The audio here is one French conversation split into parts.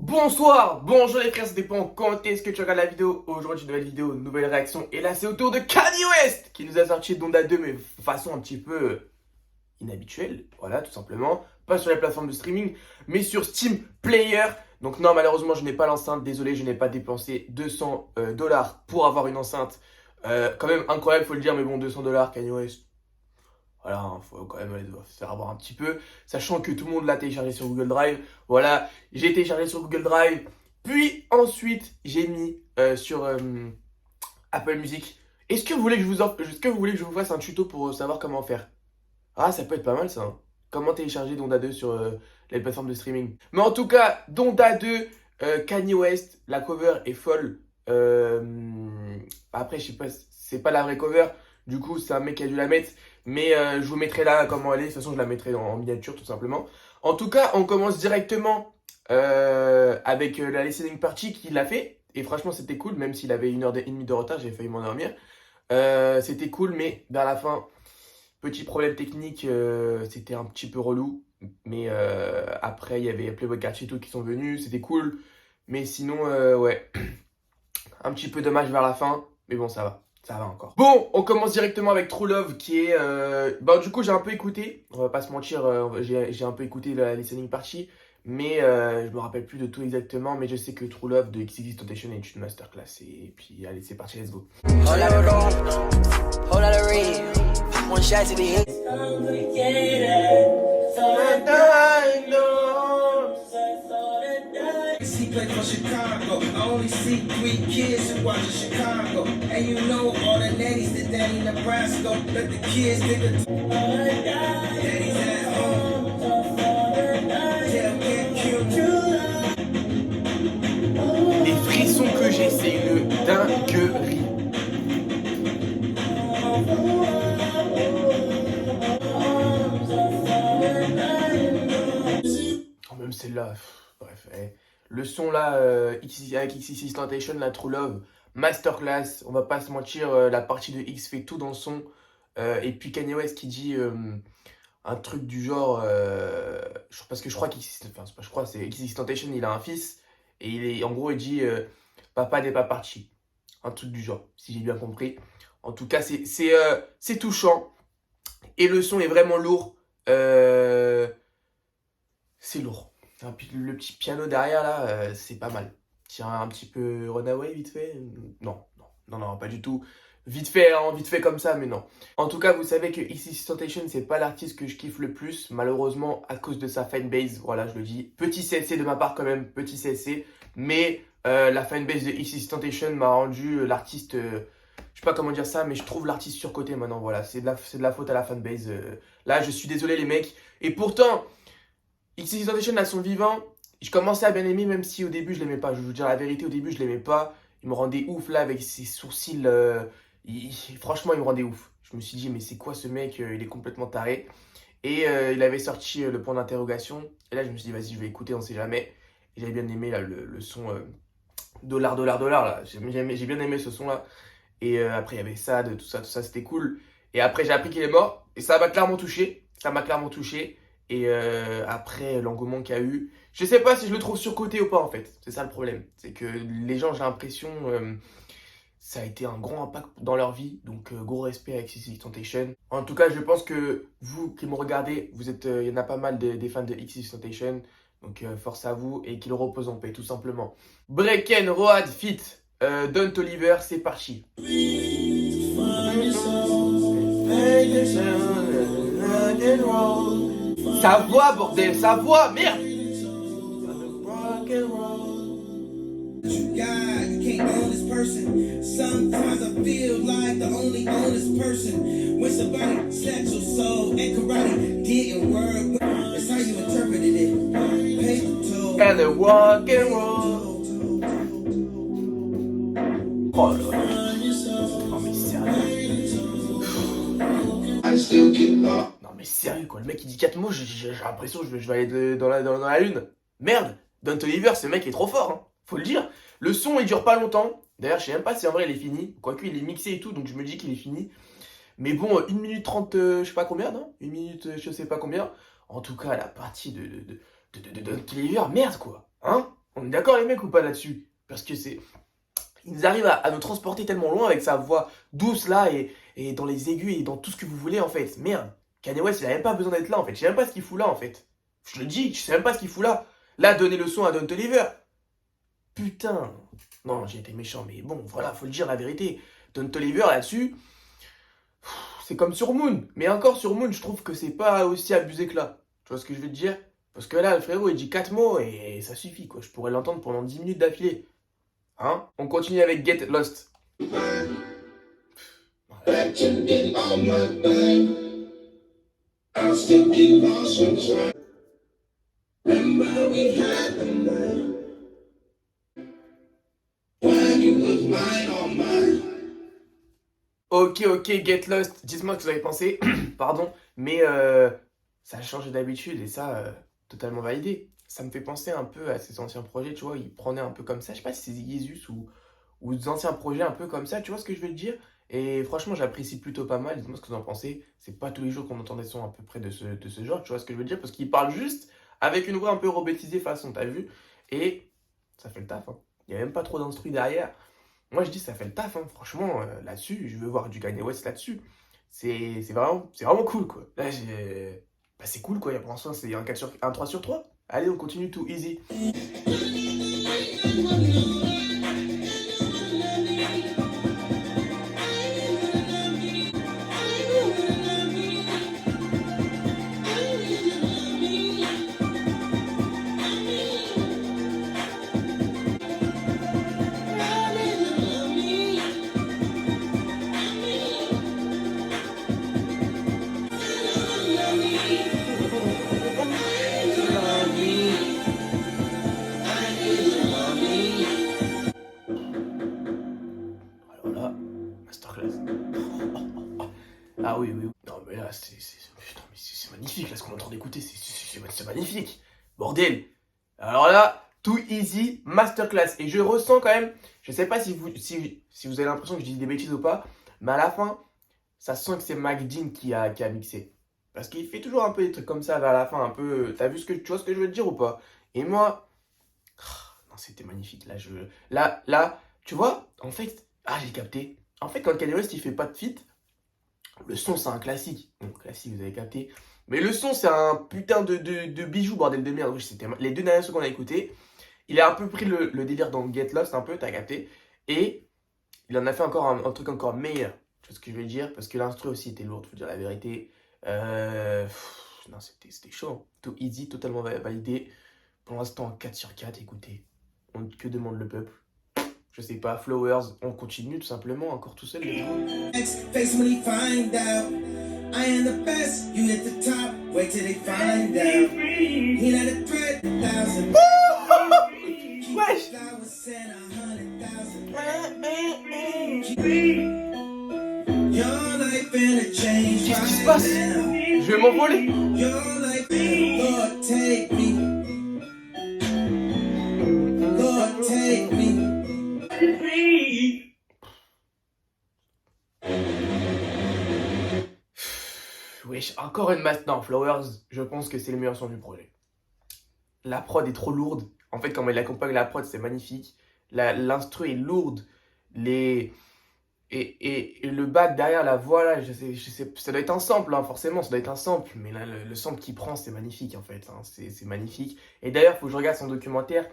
Bonsoir, bonjour les frères, ça dépend quand est-ce que tu regardes la vidéo. Aujourd'hui, nouvelle vidéo, nouvelle réaction. Et là, c'est au tour de Kanye West qui nous a sorti Donda 2, mais de façon un petit peu inhabituelle. Voilà, tout simplement. Pas sur les plateformes de streaming, mais sur Steam Player. Donc non, malheureusement, je n'ai pas l'enceinte. Désolé, je n'ai pas dépensé 200 dollars pour avoir une enceinte. Quand même incroyable, faut le dire, mais bon, 200 dollars, Kanye West. Voilà, hein, faut quand même aller se faire avoir un petit peu, sachant que tout le monde l'a téléchargé sur Google Drive. Voilà, j'ai téléchargé sur Google Drive, puis ensuite j'ai mis sur Apple Music. Est-ce que vous voulez que je vous fasse un tuto pour savoir comment faire? Ah, ça peut être pas mal ça, hein. Comment télécharger Donda 2 sur les plateformes de streaming. Mais en tout cas, Donda 2, Kanye West, la cover est folle. Après, je sais pas, c'est pas la vraie cover. Du coup, c'est un mec qui a dû la mettre. Mais je vous mettrai là comment elle est. De toute façon, je la mettrai en miniature tout simplement. En tout cas, on commence directement avec la listening party qu'il a fait. Et franchement, c'était cool. Même s'il avait 1h30 de retard, j'ai failli m'endormir. C'était cool, mais vers la fin, petit problème technique, c'était un petit peu relou. Mais après, il y avait Playboi Carti qui sont venus. C'était cool. Mais sinon, ouais, un petit peu dommage vers la fin. Mais bon, ça va. Ça va encore. Bon, on commence directement avec True Love qui est... Bah, du coup, j'ai un peu écouté. On va pas se mentir, j'ai un peu écouté la listening party. Mais je me rappelle plus de tout exactement. Mais je sais que True Love de XXXTentacion est une masterclass. Et puis, allez, c'est parti, let's go. One shot to the hit. He played for Chicago. I only see 3 kids who watch Chicago. And you know all the nannies that down in Nebraska. Let the kids dig a daddy's at home. Tell Ken Q. Les frissons que j'ai, c'est une dinguerie. Oh, même celle-là, bref. Le son là, avec XXXTentacion, la True Love, masterclass. On va pas se mentir, la partie de X fait tout dans le son. Et puis Kanye West qui dit un truc du genre, parce que je crois c'est XXXTentacion, il a un fils. Et en gros, il dit papa n'est pas parti. Un truc du genre, si j'ai bien compris. En tout cas, c'est touchant. Et le son est vraiment lourd. C'est lourd. Le petit piano derrière, là, c'est pas mal. Tiens, un petit peu Runaway, vite fait. Non, pas du tout. Vite fait comme ça, mais non. En tout cas, vous savez que XXXTentacion, c'est pas l'artiste que je kiffe le plus, malheureusement, à cause de sa fanbase. Voilà, je le dis. Petit CSC de ma part, quand même, petit CSC. Mais la fanbase de XXXTentacion m'a rendu l'artiste... je sais pas comment dire ça, mais je trouve l'artiste surcoté maintenant. Voilà, c'est de la faute à la fanbase. Là, je suis désolé, les mecs. Et pourtant... XXXTentacion à son vivant, je commençais à bien aimer, même si au début je l'aimais pas. Je vais vous dire la vérité, au début je l'aimais pas. Il me rendait ouf là avec ses sourcils. Franchement, il me rendait ouf. Je me suis dit, mais c'est quoi ce mec? Il est complètement taré. Et il avait sorti le point d'interrogation. Et là, je me suis dit, vas-y, je vais écouter, on sait jamais. Et j'avais bien aimé là, le son dollar, dollar, dollar là. J'ai bien aimé ce son là. Et après, il y avait ça, tout ça, c'était cool. Et après, j'ai appris qu'il est mort. Et ça m'a clairement touché. Ça m'a clairement touché. Et après, l'engouement qu'il y a eu, je sais pas si je le trouve surcoté ou pas en fait. C'est ça le problème. C'est que les gens, j'ai l'impression, ça a été un gros impact dans leur vie. Donc, gros respect à XXXTentacion. En tout cas, je pense que vous qui me regardez, il y en a pas mal des fans de XXXTentacion. Donc, force à vous et qu'il repose en paix, tout simplement. Breaken, Road, Fit, Don Toliver, c'est parti. Sa voix, bordel, sa voix, merde! God can't own this person. Sometimes I feel like the only honest person. When somebody snatched your soul and karate didn't work, that's how you interpreted it. Paper told. And the rock and roll. Oh là là. Non mais sérieux. I still get lost. Non mais sérieux quoi, le mec il dit 4 mots, j'ai l'impression que je vais aller dans la lune. Merde, Don Toliver, ce mec est trop fort, hein. Faut le dire. Le son il dure pas longtemps. D'ailleurs, je sais même pas si en vrai il est fini. Quoique il est mixé et tout, donc je me dis qu'il est fini. Mais bon, 1 minute 30, je sais pas combien, non 1 minute, je sais pas combien. En tout cas, la partie de Don Toliver, merde quoi. Hein? On est d'accord les mecs ou pas là-dessus? Parce que c'est... Ils arrivent à nous transporter tellement loin avec sa voix douce là et dans les aigus et dans tout ce que vous voulez en fait. Merde, Kanye West il a même pas besoin d'être là en fait. Je sais même pas ce qu'il fout là en fait. Je le dis, je sais même pas ce qu'il fout là. Là, donner le son à Don Toliver. Putain. Non, j'ai été méchant, mais bon, voilà, faut le dire la vérité. Don Toliver là-dessus, c'est comme sur Moon. Mais encore sur Moon, je trouve que c'est pas aussi abusé que là. Tu vois ce que je veux te dire? Parce que là, le frérot, il dit 4 mots et ça suffit quoi. Je pourrais l'entendre pendant 10 minutes d'affilée. Hein? On continue avec Get Lost. Ok, Get Lost. Dites-moi ce que vous avez pensé. Pardon. Mais ça a changé d'habitude et ça, totalement validé. Ça me fait penser un peu à ses anciens projets, tu vois. Il prenait un peu comme ça. Je sais pas si c'est Jesus ou des anciens projets un peu comme ça. Tu vois ce que je veux te dire? Et franchement, j'apprécie plutôt pas mal. Dites-moi ce que vous en pensez. C'est pas tous les jours qu'on entend des sons à peu près de ce genre. Tu vois ce que je veux dire? Parce qu'il parle juste avec une voix un peu robotisée façon, t'as vu? Et ça fait le taf, hein. Il n'y a même pas trop d'instru derrière. Moi, je dis, ça fait le taf, hein. Franchement, là-dessus, je veux voir du Kanye West là-dessus. C'est vraiment cool, quoi. Là, bah, c'est cool, quoi. Pour l'instant, c'est un 3 sur 3. Allez, on continue tout easy. Alors là, masterclass. Ah oui, oui, oui. Non, mais là, putain, mais c'est magnifique, là, ce qu'on est en train d'écouter, c'est magnifique. Bordel. Alors là, too easy, masterclass. Et je ressens quand même, je sais pas si vous avez l'impression que je dis des bêtises ou pas, mais à la fin, ça sent que c'est Mac Dean qui a mixé. Parce qu'il fait toujours un peu des trucs comme ça vers la fin, un peu. Tu vois ce que je veux te dire ou pas? Et moi, non, c'était magnifique. Là, tu vois, en fait, j'ai capté. En fait, quand Kanye West il fait pas de feat, le son c'est un classique. Bon, classique, vous avez capté. Mais le son c'est un putain de bijou, bordel de merde. Oui, c'était les deux derniers sons qu'on a écoutés. Il a un peu pris le délire dans Get Lost, un peu, t'as capté. Et il en a fait encore un truc encore meilleur. Tu vois ce que je veux dire? Parce que l'instru aussi était lourde, faut dire la vérité. Non, c'était chaud, hein. Too easy, totalement validé. Pour l'instant, 4 sur 4, écoutez. Que demande le peuple? Je sais pas, Flowers, on continue tout simplement, encore tout seul. Next face when he find out I am the best, you at the top. Wait till they find out. He not a threat, 1,000. Wesh! Flowers sent 100,000. Your life finna change. Qu'est-ce qui se passe? Je vais m'envoler. Your life finna, Lord take me. Lord take me. Wesh, encore une masse. Non, Flowers, je pense que c'est le meilleur son du projet. La prod est trop lourde. En fait, quand il accompagne la prod, c'est magnifique. L'instru est lourde. Et le back derrière la voix, là, je sais, ça doit être un sample, hein, forcément, ça doit être un sample. Mais là, le sample qu'il prend, c'est magnifique, en fait, hein, c'est magnifique. Et d'ailleurs, il faut que je regarde son documentaire.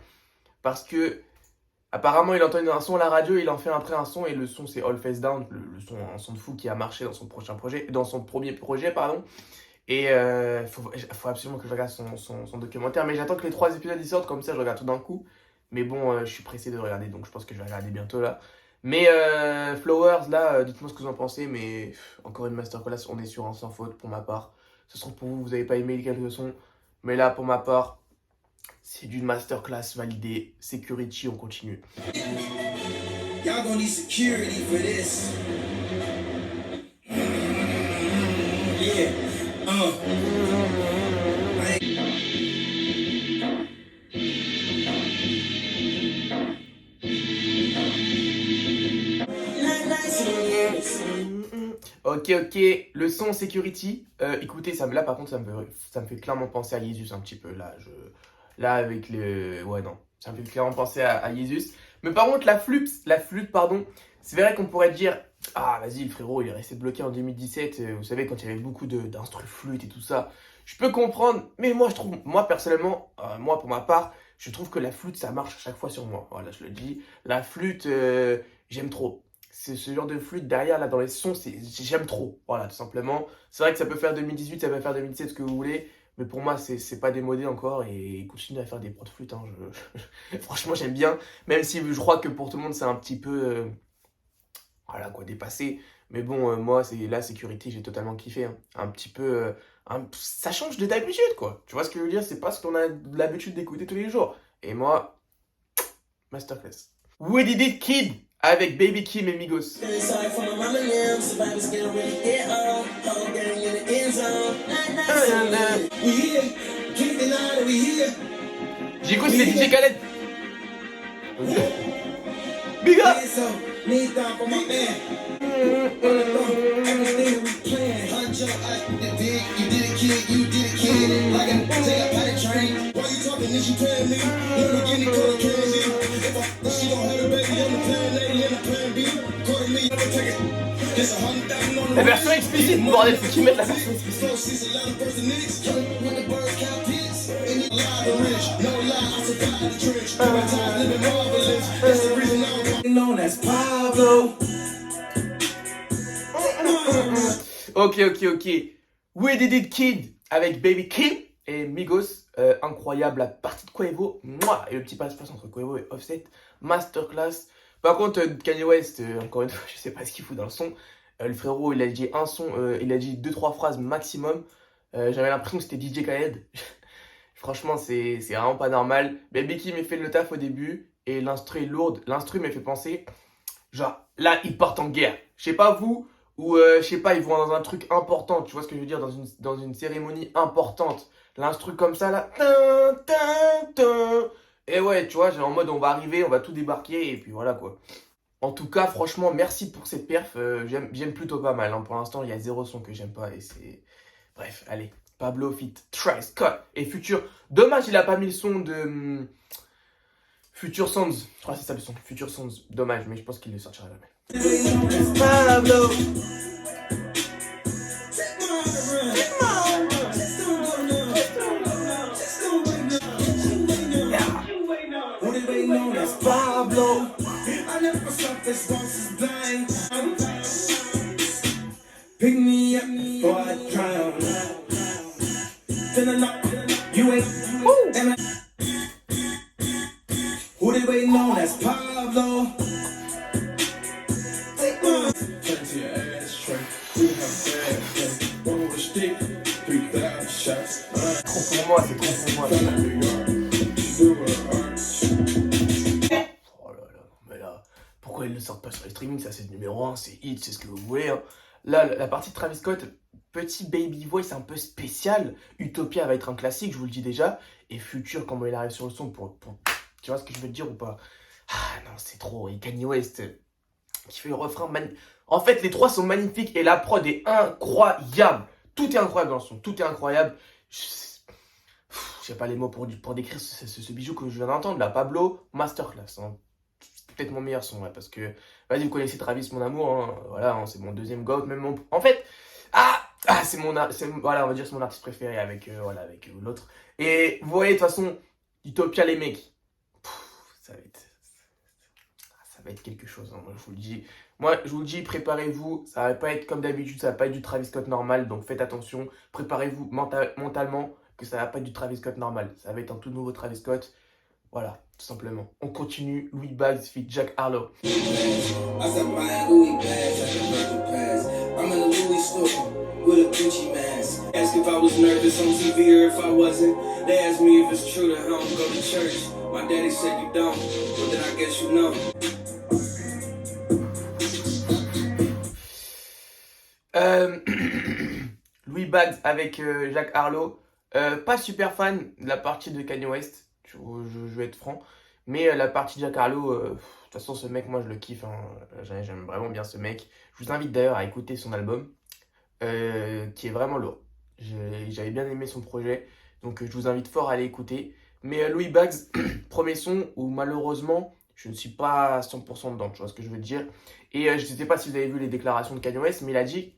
Parce que, apparemment, il entend un son à la radio, il en fait après un son. Et le son, c'est All Face Down, un son de fou qui a marché dans son premier projet, pardon. Et faut absolument que je regarde son documentaire. Mais j'attends que les 3 épisodes y sortent, comme ça je regarde tout d'un coup. Mais bon, je suis pressé de regarder, donc je pense que je vais regarder bientôt là. Mais Flowers, là, dites-moi ce que vous en pensez. Mais encore une masterclass, on est sur un sans faute pour ma part. Ce sera pour vous, vous n'avez pas aimé quelques sons. Mais là, pour ma part, c'est d'une masterclass validée. Security, on continue. Y'all gonna need security for this. Yeah. Ok, le son Security. Écoutez, là par contre, ça me fait clairement penser à Jesus un petit peu. Là, avec le. Ouais, non. Ça me fait clairement penser à Jesus. Mais par contre, la flûte, pardon, c'est vrai qu'on pourrait dire, ah vas-y, le frérot, il est resté bloqué en 2017, vous savez, quand il y avait beaucoup d'instru flûte et tout ça. Je peux comprendre, mais moi personnellement, moi pour ma part, je trouve que la flûte, ça marche à chaque fois sur moi. Voilà, je le dis. La flûte, j'aime trop. C'est ce genre de flûte derrière, là, dans les sons, j'aime trop. Voilà, tout simplement. C'est vrai que ça peut faire 2018, ça peut faire 2017, ce que vous voulez. Mais pour moi, c'est pas démodé encore et continue à faire des prods de flûte. Hein, franchement, j'aime bien. Même si je crois que pour tout le monde, c'est un petit peu, voilà quoi, dépassé. Mais bon, moi, c'est la sécurité, j'ai totalement kiffé. Hein. Un petit peu, ça change de d'habitude, quoi. Tu vois ce que je veux dire? C'est pas ce qu'on a l'habitude d'écouter tous les jours. Et moi, masterclass. We Did It Kid avec Baby Kim et Migos. J'ai cru que c'était DJ Khaled. Big up! La version explicite, bordel, faut qu'ils mettent la version explicite. Ok. We Did It Kid avec Baby Kim et Migos. Incroyable la partie de Quavo. Mouah, et le petit passe-passe entre Quavo et Offset. Masterclass. Par contre, Kanye West, encore une fois, je sais pas ce qu'il fout dans le son. Le frérot, il a dit un son, il a dit 2-3 phrases maximum. J'avais l'impression que c'était DJ Khaled. Franchement, c'est vraiment pas normal. Baby Kim m'a fait le taf au début et l'instru est lourde. L'instru m'a fait penser, genre, là, ils partent en guerre. Je sais pas vous, ou je sais pas, ils vont dans un truc important. Tu vois ce que je veux dire, dans une cérémonie importante. L'instru comme ça, là. Tin, tin, tin. Et ouais, tu vois, j'ai en mode, on va arriver, on va tout débarquer, et puis voilà quoi. En tout cas, franchement, merci pour cette perf. J'aime plutôt pas mal. Hein. Pour l'instant, il y a 0 son que j'aime pas et c'est. Bref, allez. Pablo fit Travis Scott et Future. Dommage, il a pas mis le son de Future Sounds. Je crois que c'est ça le son. Future Sounds. Dommage, mais je pense qu'il le sortira jamais. Pablo. Pablo. Pick me up before I drown. You ain't who they waiting on? That's Pablo. Turn to your ass straight. We have bad one with a stick, 3,000 shots. Trop pour moi, c'est trop pour moi. Oh là là, mais là, pourquoi ils ne sortent pas sur les streamings? Ça, c'est le numéro 1, c'est hit, c'est ce que vous voulez. Hein. Là, la partie de Travis Scott, petit baby voice un peu spécial. Utopia va être un classique, je vous le dis déjà. Et Future, comment il arrive sur le son tu vois ce que je veux te dire ou pas? Ah non, c'est trop. Et Kanye West qui fait le refrain. En fait, les trois sont magnifiques et la prod est incroyable. Tout est incroyable dans le son, tout est incroyable. Je sais pas les mots pour décrire ce bijou que je viens d'entendre. La Pablo, masterclass. Hein. C'est peut-être mon meilleur son, ouais, parce que, vas-y, vous connaissez Travis, mon amour. Hein, voilà, hein, c'est mon deuxième goat. Même en fait, voilà, on va dire c'est mon artiste préféré avec l'autre. Et vous voyez, de toute façon, Utopia, les mecs, ça va être quelque chose. Hein, moi, je vous le dis, préparez-vous. Ça va pas être comme d'habitude, ça va pas être du Travis Scott normal. Donc faites attention. Préparez-vous mentalement que ça va pas être du Travis Scott normal. Ça va être un tout nouveau Travis Scott. Voilà, tout simplement. On continue. Louis Bags feat Jack Harlow. With a Gucci mask. Ask if I was nervous on TV or if I wasn't. They asked me if it's true that I don't go to church. My daddy said you don't, but then I guess you know. Louis Bags avec Jack Harlow. Pas super fan de la partie de Kanye West, je vais être franc. Mais la partie de Jack Harlow, de toute façon, ce mec, moi je le kiffe. Hein. J'aime vraiment bien ce mec. Je vous invite d'ailleurs à écouter son album. Qui est vraiment lourd. J'avais bien aimé son projet, donc je vous invite fort à aller écouter. Mais Louis Bags, premier son où malheureusement, je ne suis pas à 100% dedans, tu vois ce que je veux dire. Et je ne sais pas si vous avez vu les déclarations de Kanye West, mais il a dit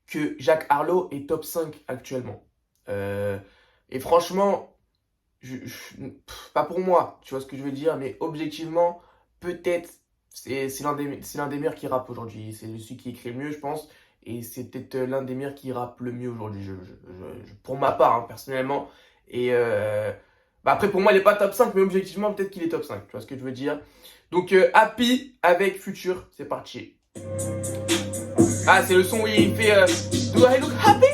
que Jack Harlow est top 5 actuellement. Et franchement, pas pour moi, tu vois ce que je veux dire, mais objectivement, peut-être, c'est l'un des meilleurs qui rappe aujourd'hui. C'est celui qui écrit le mieux, je pense. Et c'est peut-être l'un des meilleurs qui rappe le mieux aujourd'hui, pour ma part, hein, personnellement. Et après, pour moi, il n'est pas top 5, mais objectivement, peut-être qu'il est top 5. Tu vois ce que je veux dire? Donc, Happy avec Future, c'est parti. Ah, c'est le son où il fait Do I look happy?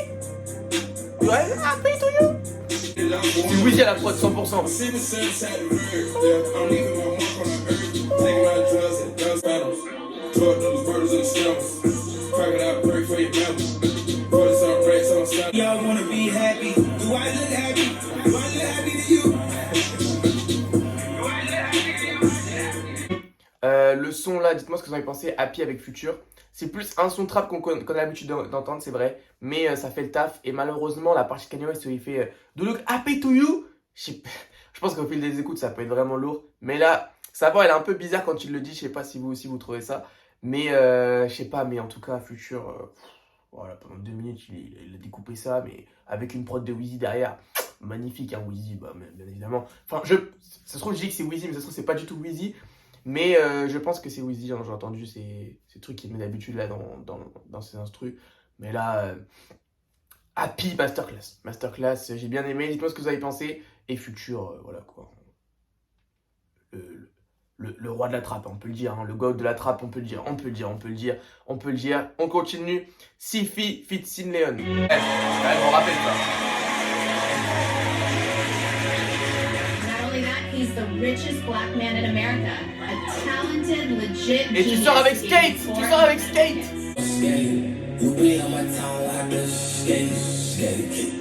Do I look happy to you? C'est Weezy à la prod, 100%. Y'all wanna be happy? Do I look happy? Do I look happy to you? Le son là, dites-moi ce que vous en avez pensé. Happy avec Future. C'est plus un son trap qu'on a l'habitude d'entendre, c'est vrai. Mais ça fait le taf. Et malheureusement, la partie de Kanye West où il fait Do you look happy to you? Je pense qu'au fil des écoutes, ça peut être vraiment lourd. Mais là, sa voix, elle est un peu bizarre quand il le dit. Je sais pas si vous aussi vous trouvez ça. Mais je sais pas, mais en tout cas, Future, voilà, pendant 2 minutes, il a découpé ça. Mais avec une prod de Weezy derrière. Magnifique, hein, Weezy, bah, bien évidemment. Enfin, ça se trouve, je dis que c'est Weezy, mais ça se trouve, c'est pas du tout Weezy. Mais je pense que c'est Weezy, hein, j'ai entendu ces trucs qu'il met d'habitude là dans ses instrus. Mais là, Happy Masterclass. Masterclass, j'ai bien aimé. Dites-moi ce que vous avez pensé. Et Future, voilà quoi. Le roi de la trappe, on peut le dire. Hein, le god de la trappe, on peut le dire. On peut le dire. On continue. Sifi fit Sin Leon. Je me rappelle ça. He's the richest black man in America. A talented, legit Et tu sors avec Skate. Tu sors avec Skate. You be on my town like a skate,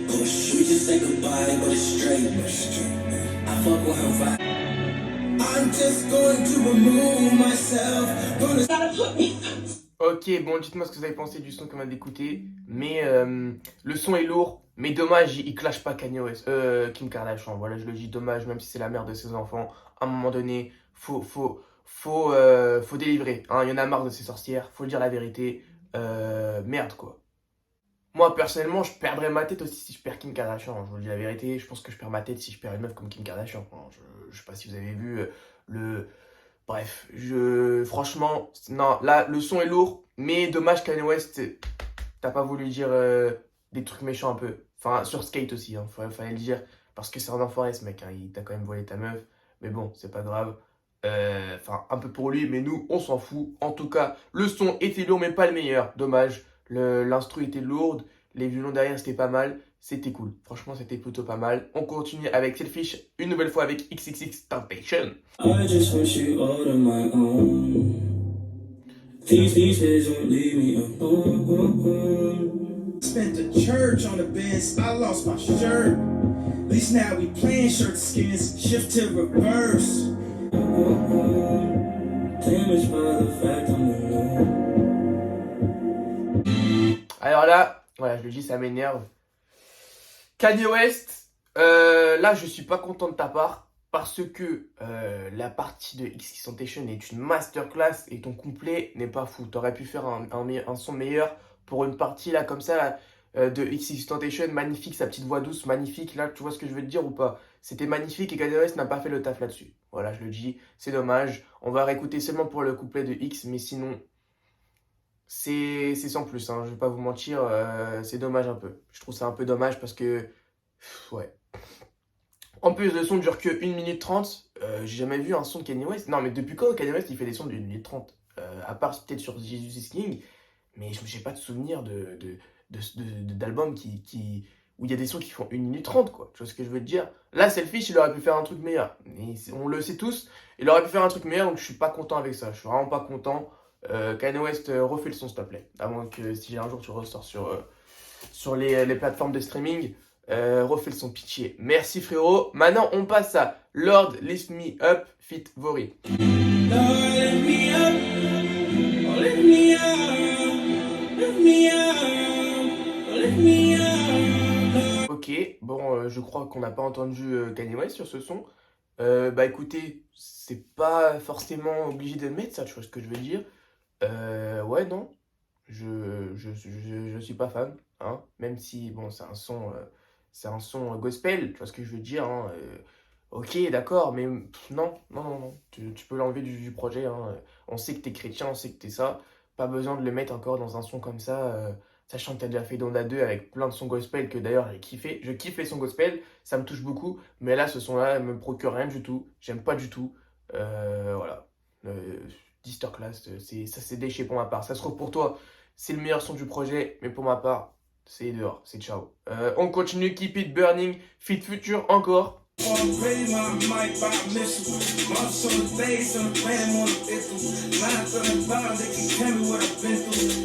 push. We just say goodbye, but it's straight. I fuck with her vibe. I'm just going to remove myself. Gotta put me. Ok, bon, dites-moi ce que vous avez pensé du son qu'on vient d'écouter. Mais le son est lourd. Mais dommage, il clash pas Kanye West, Kim Kardashian. Voilà, je le dis, dommage, même si c'est la mère de ses enfants. À un moment donné, faut délivrer. Hein. Il y en a marre de ces sorcières. Faut dire la vérité. Merde, quoi. Moi, personnellement, je perdrais ma tête aussi si je perds Kim Kardashian. Je vous le dis la vérité. Je pense que je perds ma tête si je perds une meuf comme Kim Kardashian. Hein. Je sais pas si vous avez vu Bref, franchement, non, là, le son est lourd. Mais dommage, Kanye West, t'as pas voulu dire des trucs méchants un peu. Enfin, sur Skate aussi, hein, fallait le dire. Parce que c'est un enfoiré, ce mec. Hein, il t'a quand même volé ta meuf. Mais bon, c'est pas grave. Enfin, un peu pour lui, mais nous, on s'en fout. En tout cas, le son était lourd, mais pas le meilleur. Dommage. L'instru était lourde. Les violons derrière, c'était pas mal. C'était cool. Franchement, c'était plutôt pas mal. On continue avec Selfish, une nouvelle fois avec XXXTentacion. I just wish you all on my own. These days don't leave me alone. Spent the church on the bench, I lost my shirt. At least now we playing shirt skins, shift to reverse. Damaged by the fact I'm alone. Alors là, voilà, je le dis, ça m'énerve. Kanye West, là, je suis pas content de ta part. Parce que la partie de XXXTentacion est une masterclass et ton couplet n'est pas fou. T'aurais pu faire un son meilleur pour une partie là comme ça là, de XXXTentacion. Magnifique, sa petite voix douce, magnifique. Là, tu vois ce que je veux te dire ou pas? C'était magnifique et Kanye West n'a pas fait le taf là-dessus. Voilà, je le dis, c'est dommage. On va réécouter seulement pour le couplet de X, mais sinon, c'est sans plus. Hein, je vais pas vous mentir, c'est dommage un peu. Je trouve ça un peu dommage parce que, ouais. En plus, le son dure que 1 minute 30. J'ai jamais vu un son de Kanye West. Non, mais depuis quand Kanye West il fait des sons de 1 minute 30? À part peut-être sur Jesus is King. Mais je n'ai pas de souvenir d'album où il y a des sons qui font 1 minute 30, quoi. Tu vois ce que je veux te dire? Là, Selfish, il aurait pu faire un truc meilleur. Et on le sait tous. Il aurait pu faire un truc meilleur, donc je suis pas content avec ça. Je suis vraiment pas content. Kanye West, refais le son, s'il te plaît. Avant que si un jour tu ressors sur les plateformes de streaming. Refais le son, pitié. Merci frérot. Maintenant on passe à Lord Lift Me Up fit Vori. ok. Bon, je crois qu'on n'a pas entendu Kanye West sur ce son. Bah écoutez, c'est pas forcément obligé de le mettre, ça, tu vois ce que je veux dire. Ouais, non. Je suis pas fan, hein. Même si, bon, c'est un son gospel, tu vois ce que je veux dire, hein. Ok, d'accord, mais non, non, non, non. Tu peux l'enlever du projet, hein. On sait que t'es chrétien, on sait que t'es ça. Pas besoin de le mettre encore dans un son comme ça, sachant que t'as déjà fait Donda 2 avec plein de sons gospel que d'ailleurs j'ai kiffé. Je kiffe les sons gospel, ça me touche beaucoup. Mais là, ce son-là me procure rien du tout. J'aime pas du tout. Voilà. Euh, Disterclass, ça c'est déchet pour ma part. Ça se trouve pour toi, c'est le meilleur son du projet, mais pour ma part, c'est dehors, c'est ciao. On continue, Keep It Burning, Fit Future encore. Already my mic by mission. Months on the days on the plan on the pistol. Lines on the bottom, they can tell me what I've been through.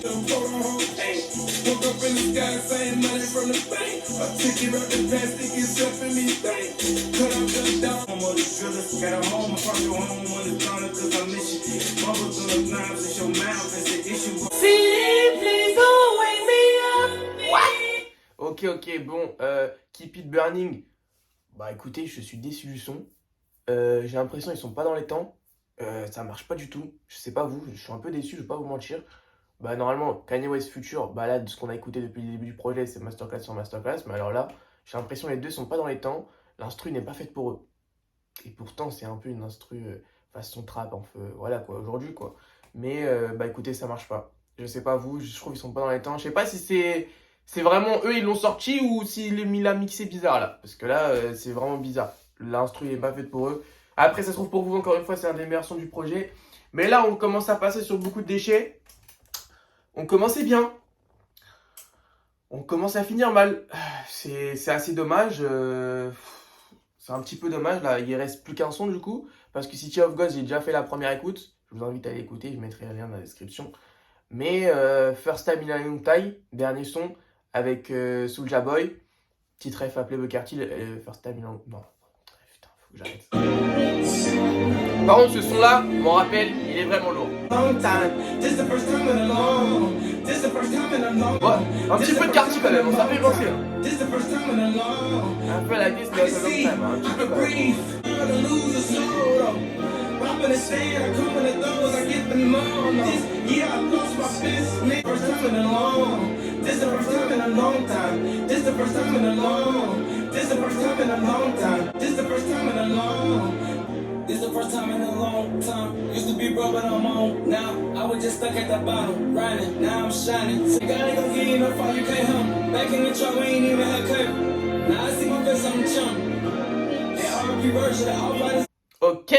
Hey, woke up in the sky, saying money from the bank. A ticket out the plastic is helping me think. Cut out the down, I'm on the driller. Got a home, I probably go home on the corner, cause I miss you. Bubbles on the knives, it's your mouth, that's the issue. See, please don't wake me up. What? Ok, bon, Keep It Burning. Bah écoutez, je suis déçu du son. J'ai l'impression qu'ils sont pas dans les temps. Ça marche pas du tout. Je sais pas vous, je suis un peu déçu, je vais pas vous mentir. Bah normalement, Kanye West Future, bah là, de ce qu'on a écouté depuis le début du projet, c'est masterclass sur masterclass. Mais alors là, j'ai l'impression que les deux sont pas dans les temps. L'instru n'est pas faite pour eux. Et pourtant, c'est un peu une instru façon trap, en fait. Voilà quoi, aujourd'hui quoi. Mais bah écoutez, ça marche pas. Je sais pas vous, je trouve qu'ils sont pas dans les temps. Je sais pas si c'est vraiment eux, ils l'ont sorti ou s'il l'a mixé bizarre là. Parce que là, c'est vraiment bizarre. L'instru n'est pas faite pour eux. Après, ça se trouve pour vous, encore une fois, c'est un des meilleurs sons du projet. Mais là, on commence à passer sur beaucoup de déchets. On commençait bien. On commence à finir mal. C'est assez dommage. C'est un petit peu dommage. Là, il reste plus qu'un son du coup. Parce que City of God, j'ai déjà fait la première écoute. Je vous invite à l'écouter. Je mettrai un lien dans la description. Mais First Time in a Long Time, dernier son avec Soulja Boy. Petit ref à Playboi Carti. First Time in a Long... Non. Putain, faut que j'arrête. Par contre, ce son-là, m'en rappelle, il est vraiment lourd. Long time, this the first time in a long. This the first time in a long. Ouais, un petit peu de Carti quand même, ça fait penser. Hein. This the first time in a long. Un peu la guise, mais à long time, hein, un petit peu quand même. Breathe, I'm gonna lose a slow though. I'm gonna stand, I come in the doors, I get them all. Yeah, I lost my business. First time in a long. This the first time in a long time. This the first time in a long. This the first time in a long time. This the first time in a long. This the first time in a long time. Used to be broke, but I'm on now. I was just stuck at the bottom, grinding. Now I'm shining. So God ain't gon' give you no fire, you can't help. Back in the truck, we ain't even had curve. Now I see my face on the chump. And RP version, all fighters. Ok,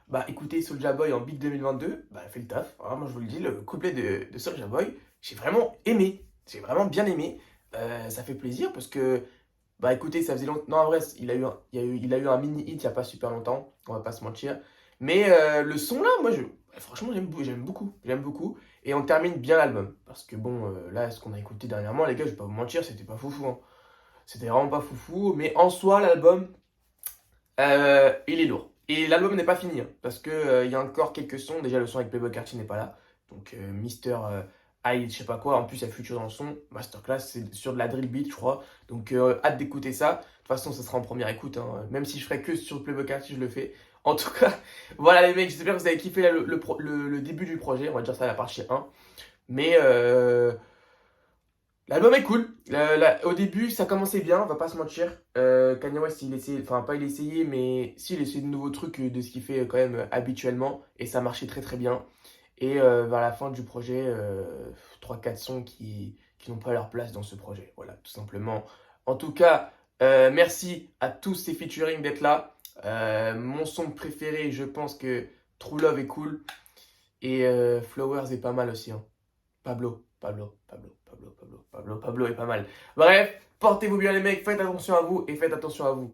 bah écoutez, Soulja Boy en beat 2022, bah fait le taf. Vraiment, je vous le dis, le couplet de Soulja Boy, j'ai vraiment aimé. J'ai vraiment bien aimé. Ça fait plaisir parce que, bah écoutez, ça faisait longtemps. Non, en vrai, il a eu un mini hit il n'y a pas super longtemps, on va pas se mentir. Mais le son là, moi, franchement, j'aime beaucoup. J'aime beaucoup. Et on termine bien l'album. Parce que bon, là, ce qu'on a écouté dernièrement, les gars, je vais pas vous mentir, c'était pas foufou. Hein. C'était vraiment pas foufou. Mais en soi, l'album, il est lourd. Et l'album n'est pas fini, hein, parce que y a encore quelques sons. Déjà, le son avec Playboi Carti n'est pas là. Donc, Mister je sais pas quoi. En plus, il y a Future dans le son. Masterclass, c'est sur de la drill beat, je crois. Donc, hâte d'écouter ça. De toute façon, ça sera en première écoute. Hein. Même si je ferai que sur Playboi Carti, je le fais. En tout cas, voilà les mecs. J'espère que vous avez kiffé là, le début du projet. On va dire ça à la partie 1. Mais l'album est cool. Au début, ça commençait bien, on va pas se mentir. Kanye West, il essayait, enfin pas il essayait, mais si il essayait de nouveaux trucs de ce qu'il fait quand même habituellement. Et ça marchait très très bien. Et vers la fin du projet, 3-4 sons qui n'ont pas leur place dans ce projet. Voilà, tout simplement. En tout cas, merci à tous ces featuring d'être là. Mon son préféré, je pense que True Love est cool. Et Flowers est pas mal aussi. Hein. Pablo est pas mal. Bref, portez-vous bien les mecs, faites attention à vous et faites attention à vous.